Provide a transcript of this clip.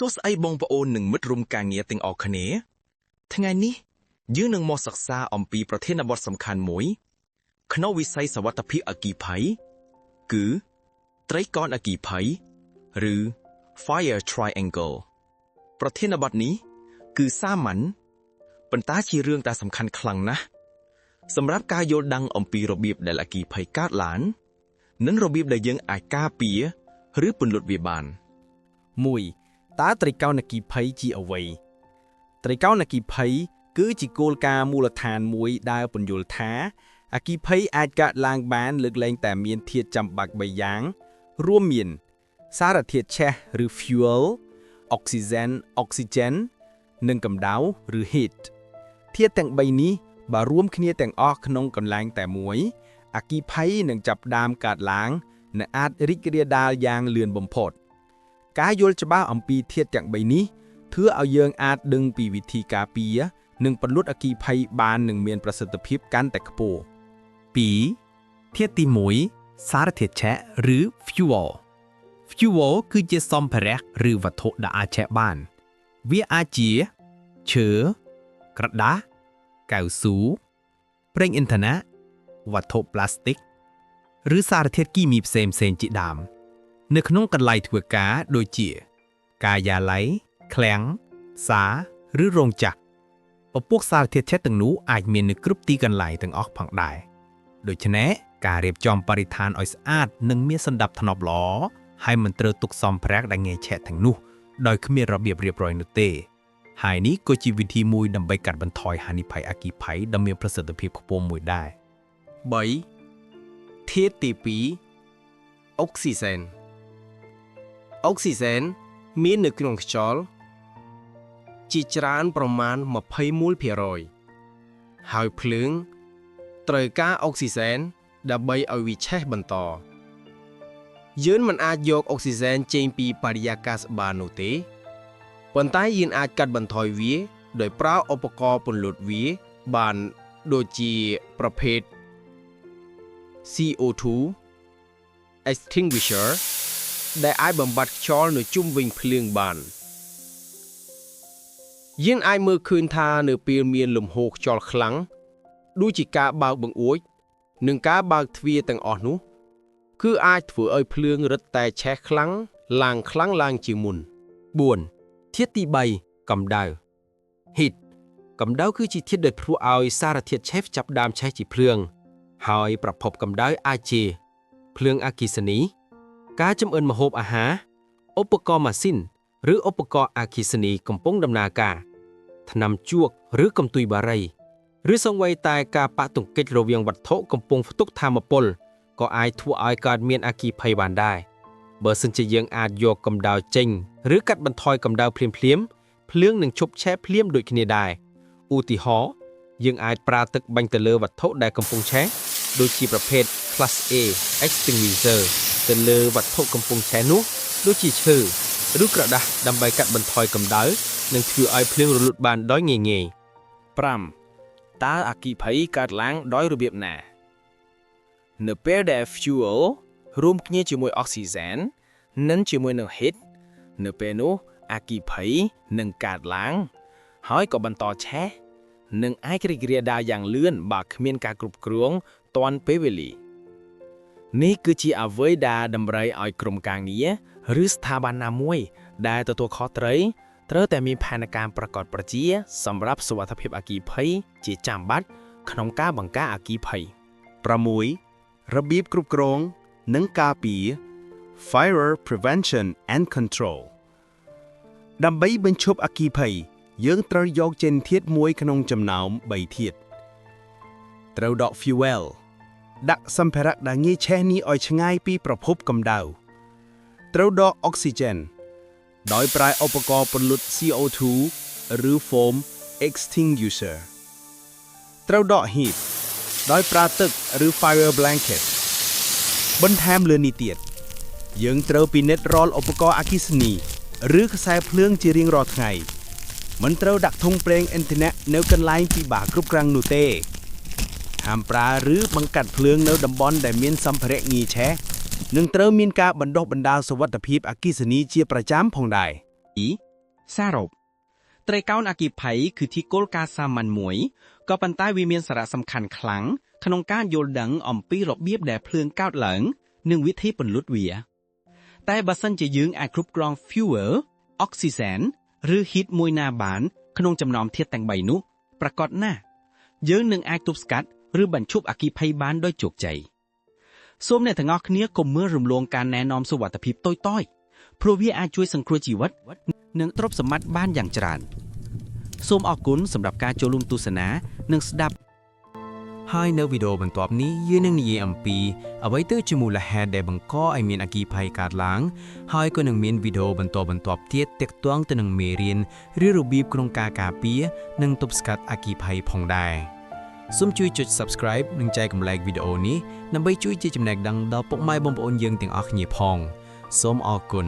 សួស្តីបងប្អូននិងមិត្តរួមការងារទាំងអស់គ្នាថ្ងៃនេះយើងនឹងមកសិក្សាអំពីប្រធានបទសំខាន់មួយក្នុងវិស័យសុវត្ថិភាពអគ្គិភ័យគឺត្រីកោណអគ្គិភ័យឬ Fire Triangle ប្រធានបទនេះគឺសាមញ្ញប៉ុន្តែជារឿងដែលសំខាន់ខ្លាំងណាស់សម្រាប់ការយល់ដឹងអំពីរបៀបដែលអគ្គិភ័យកើតឡើងនិងរបៀបដែលយើងអាចការពារឬពន្លត់វាបាន 1. តើត្រីកោណអគ្គិភ័យជាអ្វីត្រីកោណអគ្គិភ័យគឺជាគោលការណ៍មូលដ្ឋានមួយដែលពន្យល់ថាអគ្គិភ័យអាចកើតឡើងបានលើកលែងតែមានធាតុចាំបាច់3យ៉ាងរួមមានសារធាតុឆេះឬ fuel oxygen និងកម្ដៅឬ heat ធាតុទាំង3នេះបើរួមគ្នាទាំងអស់ក្នុងកន្លែងតែមួយអគ្គិភ័យនឹងចាប់ផ្ដើមកើតឡើងនិងអាចរីករាលដាលយ៉ាងលឿនបំផុតការយល់ច្បាស់អំពីធាតុទាំង3នេះធ្វើឲ្យយើងអាចដឹងពីវិធីការពារនិងពន្លត់អគ្គិភ័យបាននឹងមានប្រសិទ្ធភាពកាន់តែខ្ពស់ 2. ធាតុទី1សារធាតុឆេះឬ fuel គឺជាសម្ភារៈឬវត្ថុដែលអាចឆេះបានវាអាចជាឈើក្រដាសកៅស៊ូប្រេងឥន្ធនៈវត្ថុប្លាស្ទិកឬសារធាតុគីមីផ្សេងៗជាដើមនៅក្នុងកន្លែងធ្វើការដូចជាការិយាល័យឃ្លាំងផ្សារឬរោងចក្រពពុះសារធាតុឆេះទាំងនោះអាចមាននៅគ្រប់ទីកន្លែងទាំងអស់ផងដែរដូច្នេះការរៀបចំបរិស្ថានឲ្យស្អាតនិងមានសណ្ដាប់ធ្នាប់ល្អហើយមិនត្រូវទុកសម្ភារៈដែលងាយឆេះទាំងនោះដោយគ្មានរបៀបរៀបរយនោះទេហើយនេះក៏ជាវិធីមួយដើម្បីកាត់បន្ថយហានិភ័យអគ្គិភ័យដ៏មានប្រសិទ្ធភាពខ្ពស់មួយដែរ 3. ធាតុទី2អុកស៊ីហ្សែនអុកស៊ីហ្សែនមាននៅក្នុងខ្យល់ជាច្រើនប្រមាណ 21% ហើយភ្លើងត្រូវការអុកស៊ីហ្សែនដើម្បីឲ្យវាឆេះបន្តយើងមិនអាចយកអុកស៊ីហ្សែនចេញពីបរិយាកាសបាននោះទេប៉ុន្តែយើងអាចកាត់បន្ថយវាដោយប្រើឧបករណ៍ពន្លត់វាបានដូចជាប្រភេទ CO2 extinguisher ដែលអាចបំបត្តិខ្យល់នៅជុំវិញភ្លើងបានយើងអាចមើលឃើញថានៅពេលមានលំហូរខ្យល់ខ្លាំងដូចជាការបើកបង្អួចនិងការបើកទ្វារទាំងអស់នោះគឺអាចធ្វើឲ្យភ្លើងរឹតតែឆេះខ្លាំងឡើងជាងមុន 4. ធាតុទី3កម្ដៅ Heat កម្ដៅគឺជាធាតុដែលធ្វើឲ្យសារធាតុឆេះចាប់ផ្ដើមឆេះជាភ្លើងហើយប្រភពកម្ដៅអាចជាភ្លើងអគ្គិសនីការចម្អិនម្ហូបអាហារឧបករណ៍ម៉ាស៊ីនឬឧបករណ៍អគ្គិសនីកំពុងដំណើរការថ្នាំជក់ឬកន្ទុយបារីឬសូម្បីតែការប៉ះទង្គិចរវាងវត្ថុកំពុងផ្ទុកថាមពលក៏អាចធ្វើឲ្យកើតមានអគ្គិភ័យបានដែរបើសិនជាយើងអាចយកកម្ដៅចេញឬកាត់បន្ថយកម្ដៅភ្លាមភ្លើងនឹងឈប់ឆេះភ្លាមដូចគ្នាដែរឧទាហរណ៍យើងអាចប្រើទឹកបាញ់ទៅលើវត្ថុដែលកំពុងឆេះដូចជាប្រភេទ Class A extinguisher ទៅលើវត្ថុកំពុងឆេះនោះដូចជាឈើឬក្រដាសដើម្បីកាត់បន្ថយកម្ដៅនិងធ្វើឲ្យភ្លើងរលត់បានដោយងាយៗ 5. តើអគ្គិភ័យកើតឡើងដោយរបៀបណានៅពេលដែល fuel រួមគ្នាជាមួយ oxygen និងជាមួយនឹង heat នៅពេលនោះអគ្គិភ័យនឹងកើតឡើងហើយក៏បន្តឆេះនិងអាចរីករាលដាលយ៉ាងលឿនបើគ្មានការគ្រប់គ្រងទាន់ពេលវេលានេះគឺជាអ្វីដែលតម្រូវឲ្យក្រុមការងារឬស្ថាប័នណាមួយដែលទទួលខុសត្រូវតែមានផែនការប្រកបប្រជាសម្រាប់សុវត្ថិភាពអគ្គិភ័យជាចាំបាច់ក្នុងការបង្ការអគ្គិភ័យ 6. របៀបគ្រប់គ្រងនិងការពារ Fire Prevention and Control ដើម្បីបញ្ឈប់អគ្គិភ័យយើងត្រូវយកចេញធាតុមួយក្នុងចំណោម3ធាតុត្រូវដក fuel ដាក់សម្ភារៈដែលងាយឆេះនេះឲ្យឆ្ងាយពីប្រភពកម្ដៅត្រូវដក oxygen ដោយប្រើឧបករណ៍ពន្លត់ CO2 ឬ foam extinguisher ត្រូវដក heat ដោយប្រើទឹកឬ fire blanket បន្ថែមលើនេះទៀតយើងត្រូវពិនិត្យរាល់ឧបករណ៍អគ្គិសនីឬខ្សែភ្លើងជារៀងរាល់ថ្ងៃមិនត្រូវដាក់ធុងប្រេងឥន្ធនៈនៅកន្លែងពិបាកគ្រប់គ្រាំងនោះទេហាមប្រើឬបង្កាត់ភ្លើងនៅតំបន់ដែលមានសម្ភារៈងាយឆេះនិងត្រូវមានការបណ្ដុះបណ្ដាលសុវត្ថិភាពអគ្គិសនីជាប្រចាំផងដែរ សរុបត្រីកោណអគ្គិភ័យគឺជាគោលការណ៍សាមញ្ញមួយក៏ប៉ុន្តែវាមានសារៈសំខាន់ខ្លាំងក្នុងការយល់ដឹងអំពីរបៀបដែលភ្លើងកើតឡើងនិងវិធីពន្លត់វាតែបើសិនជាយើងអាចគ្រប់គ្រង fuel oxygen ឬ heat មួយណាបានក្នុងចំណោមធាតុទាំង3នោះប្រកបណាស់យើងនឹងអាចទប់ស្កាត់ឬបញ្ឈប់អគ្គិភ័យបានដោយជោគជ័យសូមអ្នកទាំងអស់គ្នាកុំមើលរំលងការណែនាំសុវត្ថិភាពតូចៗព្រោះវាអាចជួយសង្គ្រោះជីវិតនិងទ្រព្យសម្បត្តិបានយ៉ាងច្រើនសូមអរគុណសម្រាប់ការចូលរួមទស្សនានិងស្ដាប់ហើយនៅវីដេអូបន្ទាប់នេះយើងនឹងនិយាយអំពីអ្វីទៅជាមូលហេតុដែលបង្កឲ្យមានអគ្គិភ័យកើតឡើងហើយក៏នឹងមានវីដេអូបន្ទាប់ទៀតទាក់ទងទៅនឹងមេរៀនឬរបៀបក្នុងការការពារនិងទប់ស្កាត់អគ្គិភ័យផងដែរសូមជួយចុច Subscribe និងចែកម្លែកវីដេអូនេះដើម្បីជួយជាចំណែកដឹងដល់ពុកម៉ែបងប្អូនយើងទាំងអស់គ្នាផងសូមអរគុណ